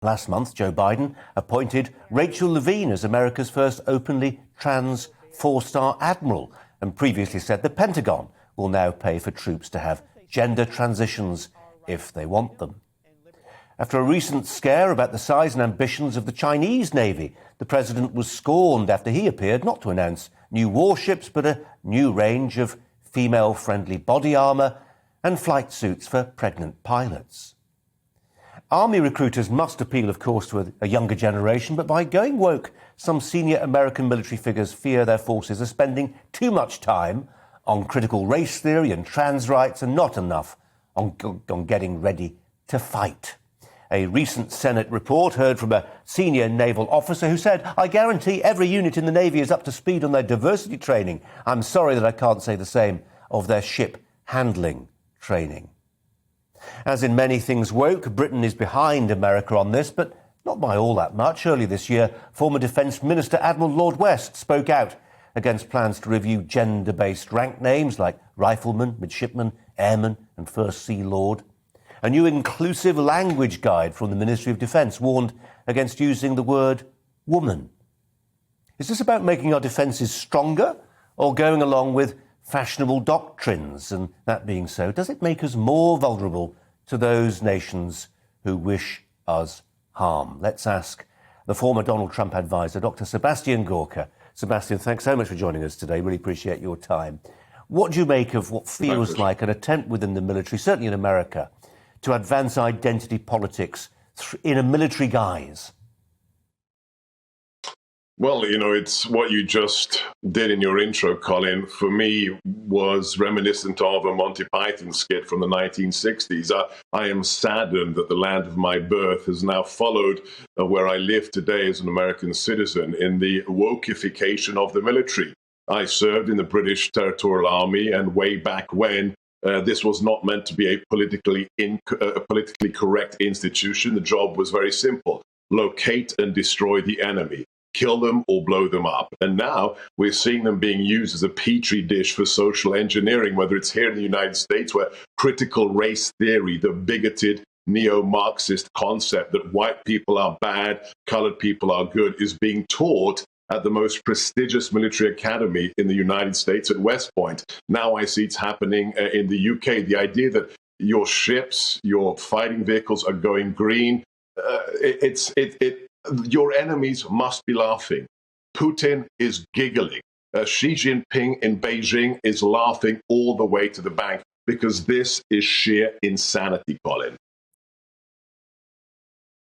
Last month, Joe Biden appointed Rachel Levine as America's first openly trans four-star admiral and previously said the Pentagon will now pay for troops to have gender transitions if they want them. After a recent scare about the size and ambitions of the Chinese Navy, the president was scorned after he appeared not to announce new warships but a new range of female-friendly body armour and flight suits for pregnant pilots. Army recruiters must appeal, of course, to a younger generation, but by going woke, some senior American military figures fear their forces are spending too much time on critical race theory and trans rights and not enough on getting ready to fight. A recent Senate report heard from a senior naval officer who said, "I guarantee every unit in the Navy is up to speed on their diversity training. I'm sorry that I can't say the same of their ship handling training." As in many things woke, Britain is behind America on this, but not by all that much. Early this year, former Defence Minister Admiral Lord West spoke out against plans to review gender-based rank names like rifleman, midshipman, airman and First Sea Lord. A new inclusive language guide from the Ministry of Defence warned against using the word woman. Is this about making our defences stronger or going along with fashionable doctrines? And that being so, does it make us more vulnerable to those nations who wish us harm? Let's ask the former Donald Trump advisor, Dr. Sebastian Gorka. Sebastian, thanks so much for joining us today. Really appreciate your time. What do you make of what feels like an attempt within the military, certainly in America, to advance identity politics in a military guise? Well, it's what you just did in your intro, Colin, for me was reminiscent of a Monty Python skit from the 1960s. I am saddened that the land of my birth has now followed where I live today as an American citizen in the wokeification of the military. I served in the British Territorial Army, and way back when, this was not meant to be a politically correct institution. The job was very simple: locate and destroy the enemy. Kill them or blow them up. And now we're seeing them being used as a petri dish for social engineering, whether it's here in the United States, where critical race theory, the bigoted neo-Marxist concept that white people are bad, colored people are good, is being taught at the most prestigious military academy in the United States at West Point. Now I see it's happening in the UK. The idea that your ships, your fighting vehicles are going green, your enemies must be laughing. Putin is giggling. Xi Jinping in Beijing is laughing all the way to the bank, because this is sheer insanity, Colin.